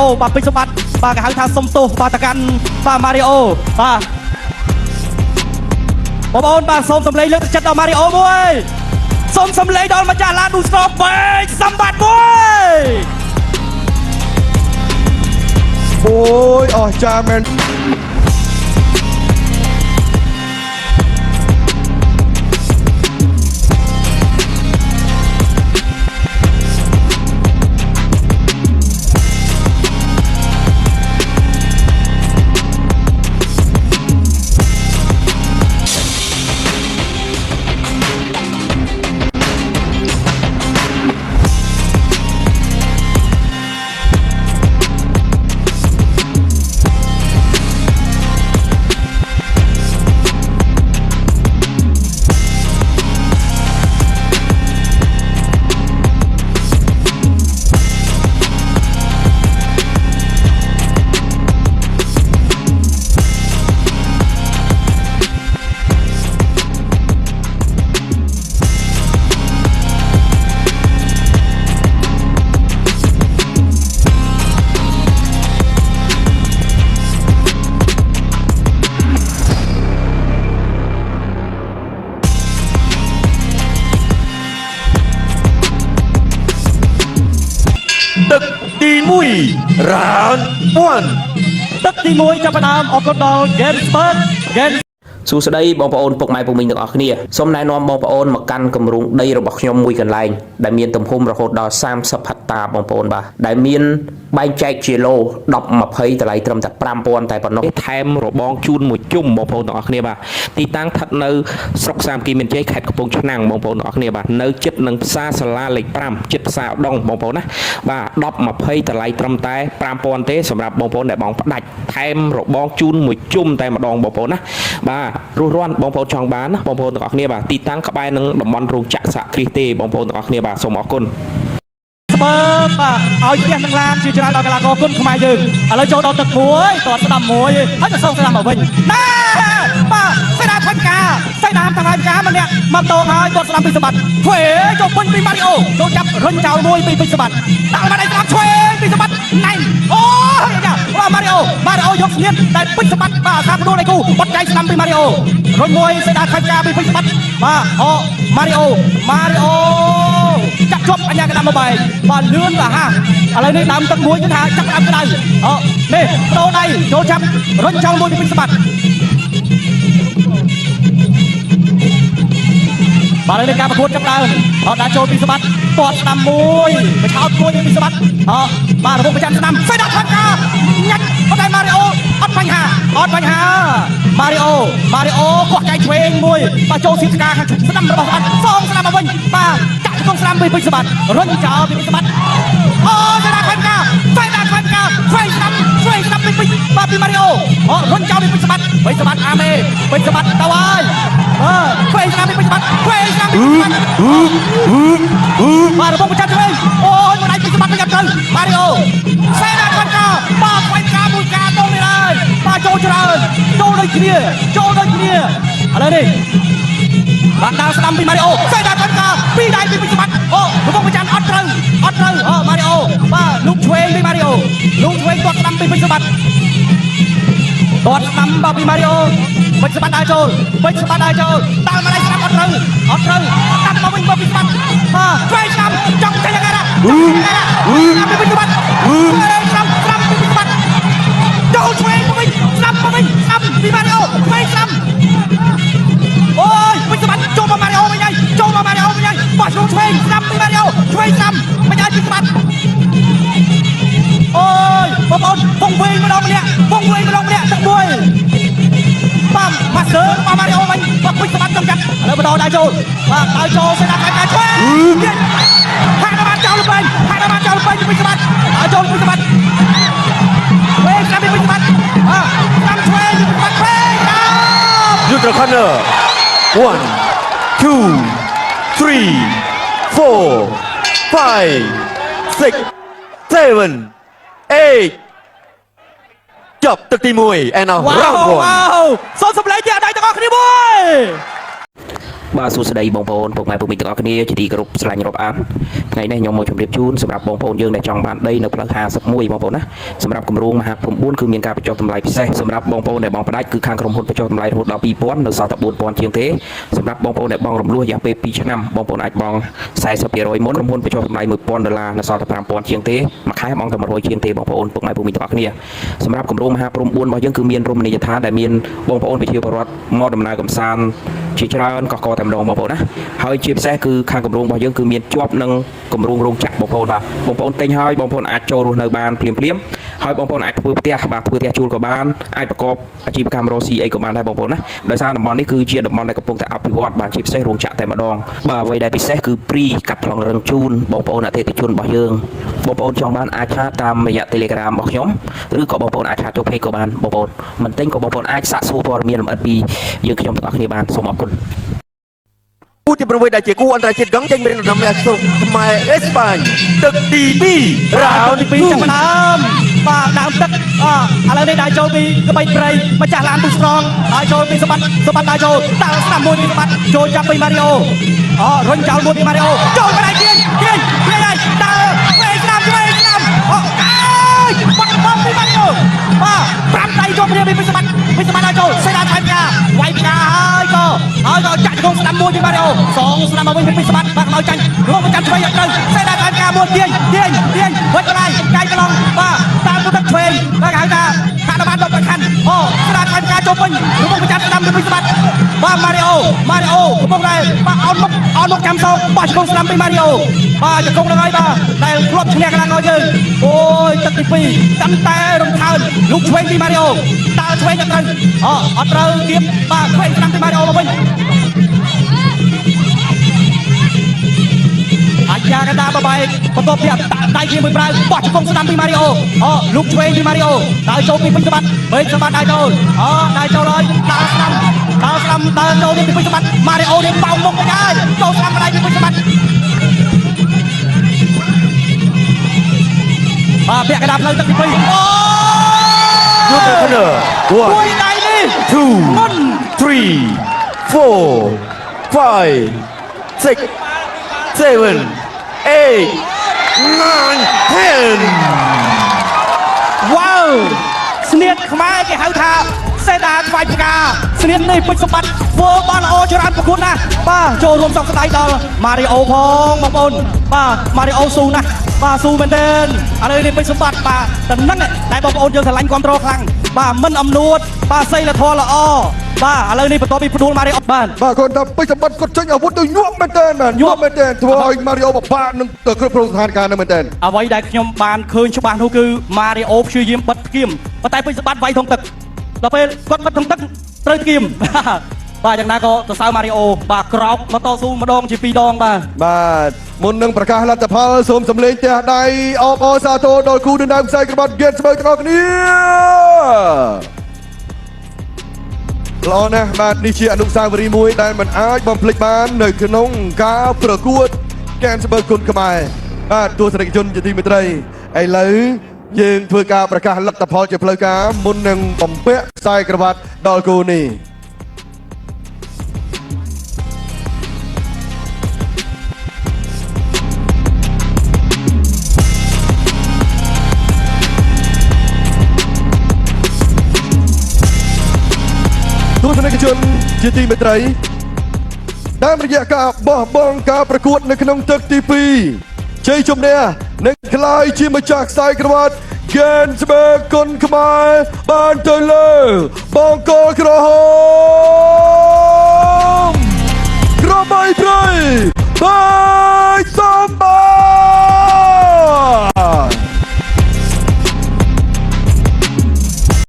អូបាទពេជ្រសម្បត្តិបាទគេហៅថាសុំទោសបាទតកាន់បាទម៉ារីអូបាទបងប្អូនបាទសូមសម្លេងលើកទឹកចិត្តដល់ម៉ារីអូមួយសូមសម្លេងដល់ម្ចាស់ឡានឌូស្រោពេជ្រសម្បត្តិមួយអូយអស្ចារ្យមែនទឹកទី1 round 1ទឹកទី1ចាប់ផ្ដើមអរគុណដល់ Gamesburg សួស្តីបងប្អូនពុកម៉ែពុកមីងទាំងអស់គ្នាសូមណែនាំបងប្អូនមកកាន់គម្រោងដីរបស់ខ្ញុំមួយកន្លែងដែលមានទំហំរហូតដល់30ហិកតាបងប្អូនបាទដែលមានបែងចែកជាឡូ10 20តម្លៃត្រឹមតែ5000តែប៉ុណ្ណោះថែមរបងជូនមួយជុំបងប្អូនទាំងអស់គ្នាបាទទីតាំងស្ថិតនៅស្រុកសាមគ្គីមានជ័យខេត្តកំពង់ឆ្នាំងបងប្អូនទាំងអស់គ្នាបាទនៅជិតនឹងផ្សារសាលាលេខ5ជិតផ្សារឧដុង្គបងប្អូនណាបាទ10 20តម្លៃត្រឹមតែ5000ទេសម្រាប់បងប្អូនដែលបងផ្ដាច់ថែមរបងជូនមួយជុំតែម្ដងបងប្អូនណាបាទរស់រាន់បងប្អូនចង់បានណាបងប្អូនទាំងអស់គ្នាបាទទីតាំងក្បែរនឹងតំបន់រោងចក្រសហគ្រាសទេបងប្អូនទាំងអស់គ្នាបាទសូមអរគុណស្មើបាទឲ្យផ្ទះនឹងឡានជាច្រើនដល់កីឡាករគុណខ្មែរយើងឥឡូវចូលដល់ទឹកមួយតើស្ដាំមួយហើយទៅសងស្ដាំមកវិញណាបាទសេដាផាច់ការសេដាតាមតាមការម្នាក់មកតងហើយគាត់ស្ដាំពីសម្បត្តិឆ្វេងចូលពេញពីម៉ារីអូចូលចាប់រុញចោលមួយពីពេជ្រសម្បត្តិដាក់មកដៃស្ដាំឆ្វេងពីសម្បត្តិណៃអូយ៉ាម៉ារីអូយកស្នៀតតែពេជ្រសម្បត្តិបាទតាមដួលដៃគូបត់ដៃស្ដាំពីម៉ារីអូរុញមួយសេដាផាច់ការពីពេជ្រសម្បត្តិបាទអូម៉ារីអូចាក់ជាប់អញ្ញាកណ្ដាលមកបែកបាទលឿនបាទឥឡូវនេះដើមទឹកមួយគឺថាចាប់ដើមក្តៅនេះដូរដៃចូលចាប់រុញចោលមួយពីពេជ្រសម្បត្តិបាទឥឡូវនេះការប្រកួតចាប់ដើមដាក់ចូលពីសម្បត្តិទាត់ស្ដាំមួយបញ្ឆោតមួយពីសម្បត្តិបាទរំពុះប្រចាំស្ដាំសេដាផាត់ការញ៉ាច់បដៃម៉ារីអូអត់បញ្ហាម៉ារីអូកោះចៃឆ្វេងមួយបាទចូលសៀបស្ការខាងស្ដាំរបស់គាត់សងស្ដាំមកវិញបាទចាក់ជង្គង់ស្ដាំពីពេជ្រសម្បត្តិរុញចោលពីពេជ្រសម្បត្តិអូសេដាផាត់ការឆ្វេងស្ដាំពីពេជ្របាទពីម៉ារីអូរុញចោលពីពេជ្រសម្បត្តិអាមេពេជ្រសម្បត្តិទៅហើយឆ្វេងស្ដាំពីពេជ្រសម្បត្តិបាទរំពុះប្រចាំឆ្វេងអូយមកដៃពេជ្រសម្បត្តិប្រចាំទៅម៉ារីអូសេដាផាត់ការបាទឆ្វេងការមួយការទៅនេះហើយបាទចូលច្រើនចូលដូចគ្នាឥឡូវនេះបាទដើរស្ដាំពីម៉ារីអូសេដាផាត់ការពីដៃពីពេជ្រសម្បត្តិរំពុះប្រចាំអត់ត្រូវម៉ារីអូបាទលូកឆ្វេងពីម៉ារីអូគាត់ស្ដាំពីពេជ្រសម្បត្តិគាត់ស្ដាំបាទពីម៉ារីអូពេជ្រសម្បត្តិដើរចូលដើរមកដៃស្ដាំអត់ត្រូវដាំមកវិញមកពីសម្បត្តិឆ្វេងស្ដាំចង់ចេញយ៉ាងណាពីពេជ្រសម្បត្តិស្ដាំពីពេជ្រសម្បត្តិចូលឆ្វេងមកវិញស្ដាំពីម៉ារីអូឆ្វេងស្ដាំអូយពេជ្រសម្បត្តិចូលមកម៉ារីអូវិញហើយបោះឆ្លងឆ្វេងស្ដាំពីម៉ារីអូឆ្វេងស្ដាំមិនឲ្យពីសម្បត្តិអូយបងប្អូនពងវែងម្ដងម្នាក់ទឹកមួយបាទម៉ាស្ទ័ររបស់ម៉ារីអូវិញបាទពេជ្រសម្បត្តិកំចាត់ឥឡូវបដោដៃចូលបាទដៃចូលសេដាកាយឆ្វេងហាក់បានចោលពេជ្រសម្បត្តិឲ្យចូលពេជ្រសម្បត្តិវែងស្ដាំពីពេជ្រសម្បត្តិស្ដាំឆ្វេងពេជ្រសម្បត្តិយុទ្ធខណ្ឌ 1 2 3 4 5 6 7 8ចប់ទឹកទី1 and now round 1សូមសម្លេងជាដៃទាំងអស់គ្នាមួយ បាទសួស្តីបងប្អូនពុកម៉ែពុកមីទាំងអស់គ្នាជាទីគោរពស្រឡាញ់រាប់អានថ្ងៃនេះខ្ញុំមកជម្រាបជូនសម្រាប់បងប្អូនយើងដែលចង់បានដីនៅផ្លូវ51បងប្អូនណាសម្រាប់គម្រោងមហាភូមិ4គឺមានការបញ្ចុះតម្លៃពិសេសសម្រាប់បងប្អូនដែលបងផ្ដាច់គឺខាងក្រុមហ៊ុនបញ្ចុះតម្លៃរហូតដល់2000នៅសល់តែ4000ជាងទេសម្រាប់បងប្អូនដែលបងរំលោះរយៈពេល2ឆ្នាំបងប្អូនអាចបង់ 40% មុនក្រុមហ៊ុនបញ្ចុះតម្លៃ$1000នៅសល់តែ5000ជាងទេមួយខែបង់តែ100ជាងទេបងប្អូនពុកម៉ែពុកមីទាំងអស់គ្នាសម្រាប់គម្រោងមហាភូមិ4របស់យើងគឺមានរមណីយដ្ឋានដែលមានបងប្អូនប្រជាពលរដ្ឋមកដំណើរកម្សាន្តជាច្រើនកកតែម្ដងបងប្អូនណាហើយជាពិសេសគឺខាងគម្រោងរបស់យើងគឺមានជាប់នឹងគម្រោងរោងចក្របងប្អូនបាទបងប្អូនទិញហើយបងប្អូនអាចចូលរស់នៅបានភ្លាមហើយបងប្អូនអាចធ្វើផ្ទះបាទធ្វើផ្ទះជួលក៏បានអាចប្រកបអាជីវកម្មរកស៊ីអីក៏បានដែរបងប្អូនណាដោយសារតំបន់នេះគឺជាតំបន់ដែលកំពុងតែអភិវឌ្ឍបាទជាពិសេសរោងចក្រតែម្ដងបាទអ្វីដែលពិសេសគឺព្រីកាត់ប្លង់រឹងជូនបងប្អូនអតិថិជនរបស់យើងបងប្អូនចង់បានអាចឆាតតាមរយៈ Telegram របស់ខ្ញុំឬក៏បងប្អូនអាចឆាតចូល Page ក៏បានបងប្អូនមិនទិញក៏បងប្អូនអាចសាកសួរព័ត៌មានលម្អិតពីយើងខ្ញុំទាំងអស់គ្នាបានសូមអរគុណគូទី6ដែលជាគូអន្តរជាតិកង់ចេញមានរំលែកសុខខ្មែរអេស្ប៉ាញទឹកទី2រ៉ោនទី2 ចាប់ផ្ដើមបាទដើមទឹកឥឡូវនេះដើរចូលពីក្បៃព្រៃម្ចាស់ឡានទូស្រងដើរចូលពីសម្បត្តិដើរចូលដើរស្ដាំមួយពីសម្បត្តិចូលចាប់ពីម៉ារីអូរុញចោលមួយពីម៉ារីអូចូលកន្លែងទាញហើយដើរពេលស្ដាំបាត់បង់ពីម៉ារីអូបាទ5ដៃចូលព្រាពីសម្បត្តិដើរចូលសេដាថៃផ្កាវាយផ្កាហើយក៏ចាក់ជង្គង់ស្ដាំមួយពីម៉ារីអូសងស្ដាំមកវិញពីសម្បត្តិបាទមកចាញ់រកមកចាំឆ្វេងត្រូវសេដាថៃផ្កាមួយទាញវិញកន្លែងកាយកន្លងបាទតាមទឹកឆ្វេងបាទហៅថាខាត់បានដល់ប្រខាន់ស្ដាំថៃផ្កាចូលវិញរកមកចាំស្ដាំពីសម្បត្តិបាទម៉ារីអូកំពុងតែបាទអោនមកចាំសងបោះជង្គង់ស្ដាំពីម៉ារីអូបាទជង្គង់នឹងហើយបាទដែលធ្លាប់ឈ្នះកន្លងឲ្យយើងអូយទឹកទី2កាន់តែរំខានលូកឆ្វេងពីម៉ារីអូតើឆ្វេងអត់ត្រូវគៀបបាទឆ្វេងស្ដាំពីម៉ារីអូមកវិញអាយ៉ាកណ្ដាលបបែកបន្ទាប់ពីដៃជាមួយប្រៅបោះជង្គង់ស្ដាំពីម៉ារីអូលូកឆ្វេងពីម៉ារីអូដើរចូលពីពេញសម្បត្តិដើរចូលហើយដើរស្ដាំដើរចូលពីពេញសម្បត្តិម៉ារីអូនេះបោកមុខទៅហើយចូលស្ដាំដៃពីពេញសម្បត្តិបាទពាក់កណ្ដាលផ្លូវទឹកទី2យុទ្ធខណ្ឌ មួយដៃនេះ 2 3 4 5 6 7 8 9 10 វ៉ាវស្នៀតខ្មែរគេហៅថាសេដាខ្វាយផ្កាស្នៀតនេះពេញសម្បត្តិធ្វើបានល្អច្រើនប្រគួតណាស់បាទចូលរួមសោកស្ដាយដល់ម៉ារីអូផងបងប្អូនបាទម៉ារីអូស៊ូណាស់បាទស៊ូមែនទែនឥឡូវនេះពេញសម្បត្តិបាទតំណឹងតែបងប្អូនយើងស្រឡាញ់គ្រប់គ្រងខ្លាំងបាទមិនអំនួតបាទសីលធម៌ល្អបាទឥឡូវនេះបន្ទាប់ពីផ្ដួលម៉ារីអូបាទគាត់ថាពេញសម្បត្តិគាត់ចេញអាវុធទៅញាប់មែនតើញាប់មែនតើធ្វើឲ្យម៉ារីអូពិបាកនឹងទៅគ្រប់គ្រងស្ថានភាពនឹងមែនតើអ្វីដែលខ្ញុំបានឃើញច្បាស់នោះគឺម៉ារីអូព្យាយាមបិទផ្គៀមប៉ុន្តែពេញសម្បត្តិវាយធំទឹកដល់ពេលគាត់បិទធំទឹកត្រូវផ្គៀមបាទយ៉ាងណាក៏សរសើរម៉ារីអូបាទក្រោកមកតស៊ូម្ដងជា2ដងបាទមុននឹងប្រកាសលទ្ធផលសូមសម្លេងទះដៃអបអរសាទរដល់គូដណ្ដើមខ្សែក្របត់ហ្គេតស្បើទាំងអស់គ្នាល្អណាស់បាទនេះជាអនុស្សាវរីយ៍មួយដែលមិនអាចបំភ្លេចបាននៅក្នុងការប្រកួតហ្គេតស្បើគុណខ្មែរបាទទស្សនិកជនជាទីមេត្រីឥឡូវយើងធ្វើការប្រកាសលទ្ធផលជាផ្លូវការមុននឹងបំពាក់ខ្សែក្រវ៉ាត់ដល់គូនេះទស្សនិកជនជាទីមេត្រីតាមរយៈការបោះបង់ការប្រកួតនៅក្នុងទឹកទី2ជ័យជំនះនឹងក្លាយជាម្ចាស់ខ្សែក្រវ៉ាត់ហ្គេតស្បើគុណខ្មែរបានទៅលើបង្គោលក្រហមក្របីព្រៃបាយសំបា